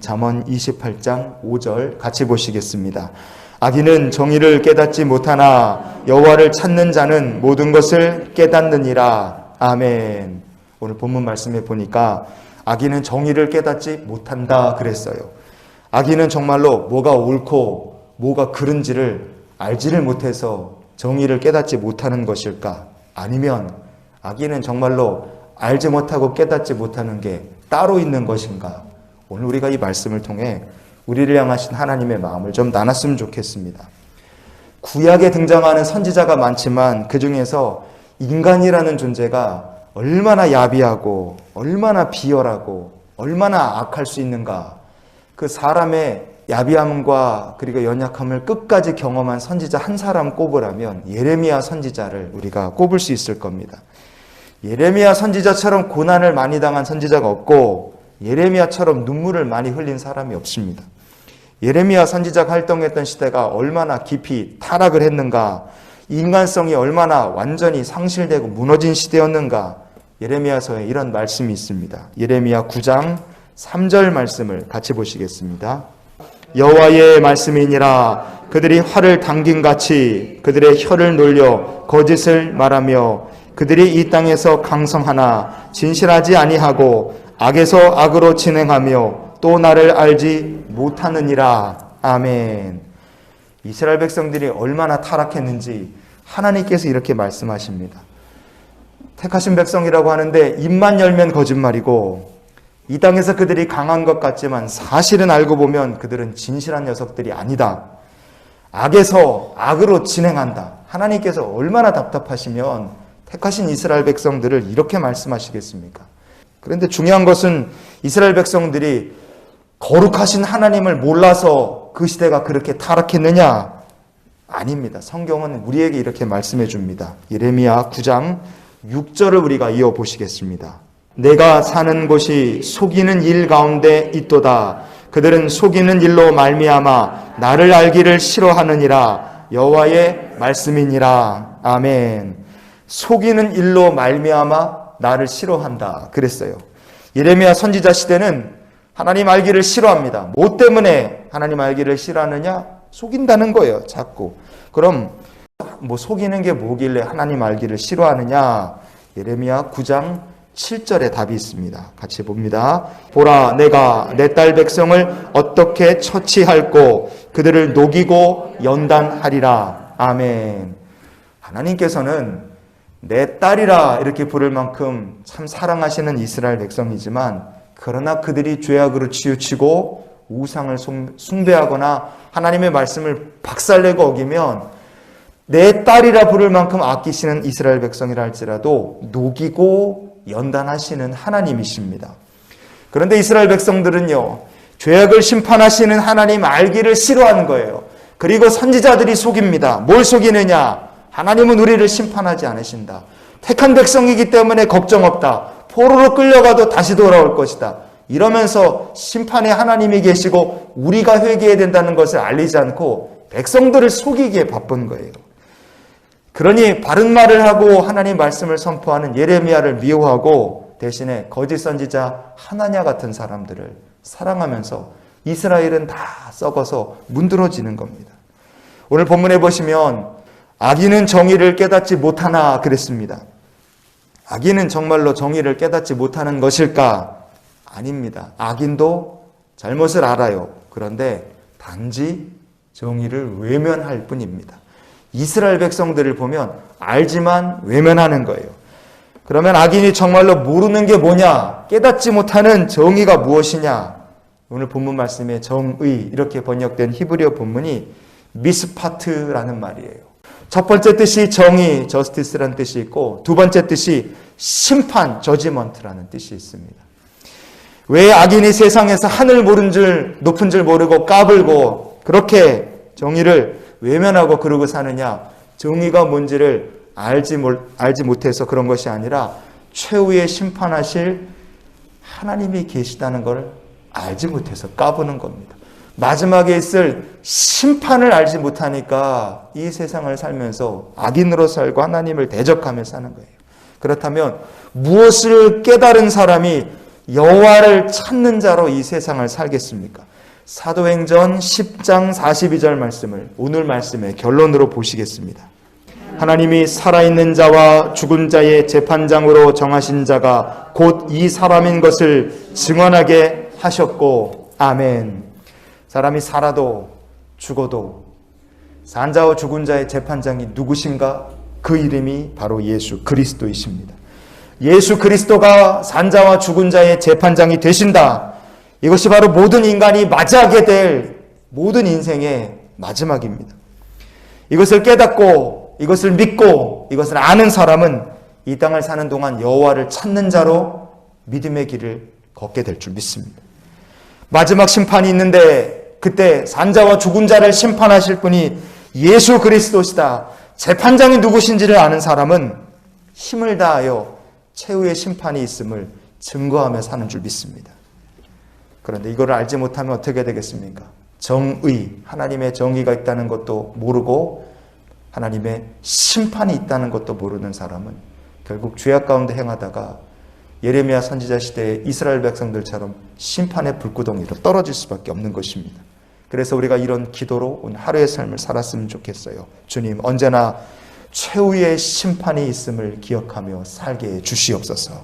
말씀 잠언 28장 5절 같이 보시겠습니다. 악인은 정의를 깨닫지 못하나 여호와를 찾는 자는 모든 것을 깨닫느니라. 아멘. 오늘 본문 말씀에 보니까 악인은 정의를 깨닫지 못한다 그랬어요. 악인은 정말로 뭐가 옳고 뭐가 그른지를 알지를 못해서 정의를 깨닫지 못하는 것일까? 아니면 악인은 정말로 알지 못하고 깨닫지 못하는 게 따로 있는 것인가? 오늘 우리가 이 말씀을 통해 우리를 향하신 하나님의 마음을 좀 나눴으면 좋겠습니다. 구약에 등장하는 선지자가 많지만 그 중에서 인간이라는 존재가 얼마나 야비하고 얼마나 비열하고 얼마나 악할 수 있는가, 그 사람의 야비함과 그리고 연약함을 끝까지 경험한 선지자 한 사람 꼽으라면 예레미야 선지자를 우리가 꼽을 수 있을 겁니다. 예레미야 선지자처럼 고난을 많이 당한 선지자가 없고 예레미야처럼 눈물을 많이 흘린 사람이 없습니다. 예레미야 선지자가 활동했던 시대가 얼마나 깊이 타락을 했는가, 인간성이 얼마나 완전히 상실되고 무너진 시대였는가, 예레미야서에 이런 말씀이 있습니다. 예레미야 9장 3절 말씀을 같이 보시겠습니다. 여호와의 말씀이니라. 그들이 활을 당김같이 그들의 혀를 놀려 거짓을 말하며 그들이 이 땅에서 강성하나 진실하지 아니하고 악에서 악으로 진행하며 또 나를 알지 못하느니라. 아멘. 이스라엘 백성들이 얼마나 타락했는지 하나님께서 이렇게 말씀하십니다. 택하신 백성이라고 하는데 입만 열면 거짓말이고 이 땅에서 그들이 강한 것 같지만 사실은 알고 보면 그들은 진실한 녀석들이 아니다. 악에서 악으로 진행한다. 하나님께서 얼마나 답답하시면 택하신 이스라엘 백성들을 이렇게 말씀하시겠습니까? 그런데 중요한 것은 이스라엘 백성들이 거룩하신 하나님을 몰라서 그 시대가 그렇게 타락했느냐? 아닙니다. 성경은 우리에게 이렇게 말씀해 줍니다. 예레미야 9장 6절을 우리가 이어보시겠습니다. 내가 사는 곳이 속이는 일 가운데 있도다. 그들은 속이는 일로 말미암아 나를 알기를 싫어하느니라. 여호와의 말씀이니라. 아멘. 속이는 일로 말미암아 나를 싫어한다 그랬어요. 예레미야 선지자 시대는 하나님 알기를 싫어합니다. 뭐 때문에 하나님 알기를 싫어하느냐? 속인다는 거예요, 자꾸. 그럼 뭐 속이는 게 뭐길래 하나님 알기를 싫어하느냐? 예레미야 9장 7절에 답이 있습니다. 같이 봅니다. 보라, 내가 내 딸 백성을 어떻게 처치할꼬 그들을 녹이고 연단하리라. 아멘. 하나님께서는 내 딸이라 이렇게 부를 만큼 참 사랑하시는 이스라엘 백성이지만, 그러나 그들이 죄악으로 치우치고 우상을 숭배하거나 하나님의 말씀을 박살내고 어기면 내 딸이라 부를 만큼 아끼시는 이스라엘 백성이라 할지라도 녹이고 연단하시는 하나님이십니다. 그런데 이스라엘 백성들은요, 죄악을 심판하시는 하나님 알기를 싫어하는 거예요. 그리고 선지자들이 속입니다. 뭘 속이느냐? 하나님은 우리를 심판하지 않으신다. 택한 백성이기 때문에 걱정 없다. 포로로 끌려가도 다시 돌아올 것이다. 이러면서 심판의 하나님이 계시고 우리가 회개해야 된다는 것을 알리지 않고 백성들을 속이기에 바쁜 거예요. 그러니 바른 말을 하고 하나님 말씀을 선포하는 예레미야를 미워하고 대신에 거짓 선지자 하나냐 같은 사람들을 사랑하면서 이스라엘은 다 썩어서 문드러지는 겁니다. 오늘 본문에 보시면 악인은 정의를 깨닫지 못하나 그랬습니다. 악인은 정말로 정의를 깨닫지 못하는 것일까? 아닙니다. 악인도 잘못을 알아요. 그런데 단지 정의를 외면할 뿐입니다. 이스라엘 백성들을 보면 알지만 외면하는 거예요. 그러면 악인이 정말로 모르는 게 뭐냐? 깨닫지 못하는 정의가 무엇이냐? 오늘 본문 말씀에 정의 이렇게 번역된 히브리어 본문이 미스파트라는 말이에요. 첫 번째 뜻이 정의, 저스티스라는 뜻이 있고 두 번째 뜻이 심판, 저지먼트라는 뜻이 있습니다. 왜 악인이 세상에서 하늘 모른 줄, 높은 줄 모르고 까불고 그렇게 정의를 외면하고 그러고 사느냐? 정의가 뭔지를 알지 못해서 그런 것이 아니라 최후의 심판하실 하나님이 계시다는 걸 알지 못해서 까부는 겁니다. 마지막에 있을 심판을 알지 못하니까 이 세상을 살면서 악인으로 살고 하나님을 대적하며 사는 거예요. 그렇다면 무엇을 깨달은 사람이 여호와를 찾는 자로 이 세상을 살겠습니까? 사도행전 10장 42절 말씀을 오늘 말씀의 결론으로 보시겠습니다. 하나님이 살아있는 자와 죽은 자의 재판장으로 정하신 자가 곧 이 사람인 것을 증언하게 하셨고, 아멘. 사람이 살아도 죽어도 산 자와 죽은 자의 재판장이 누구신가? 그 이름이 바로 예수 그리스도이십니다. 예수 그리스도가 산 자와 죽은 자의 재판장이 되신다. 이것이 바로 모든 인간이 맞이하게 될 모든 인생의 마지막입니다. 이것을 깨닫고 이것을 믿고 이것을 아는 사람은 이 땅을 사는 동안 여호와를 찾는 자로 믿음의 길을 걷게 될 줄 믿습니다. 마지막 심판이 있는데 그때 산자와 죽은 자를 심판하실 분이 예수 그리스도시다. 재판장이 누구신지를 아는 사람은 힘을 다하여 최후의 심판이 있음을 증거하며 사는 줄 믿습니다. 그런데 이걸 알지 못하면 어떻게 되겠습니까? 정의, 하나님의 정의가 있다는 것도 모르고 하나님의 심판이 있다는 것도 모르는 사람은 결국 죄악 가운데 행하다가 예레미야 선지자 시대의 이스라엘 백성들처럼 심판의 불구덩이로 떨어질 수밖에 없는 것입니다. 그래서 우리가 이런 기도로 오늘 하루의 삶을 살았으면 좋겠어요. 주님, 언제나 최후의 심판이 있음을 기억하며 살게 해 주시옵소서.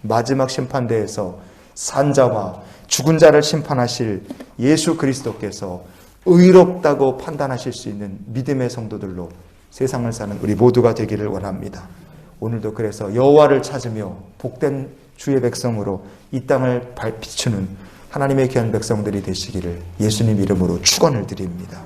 마지막 심판대에서 산자와 죽은 자를 심판하실 예수 그리스도께서 의롭다고 판단하실 수 있는 믿음의 성도들로 세상을 사는 우리 모두가 되기를 원합니다. 오늘도 그래서 여호와를 찾으며 복된 주의 백성으로 이 땅을 비추는 하나님의 귀한 백성들이 되시기를 예수님 이름으로 축원을 드립니다.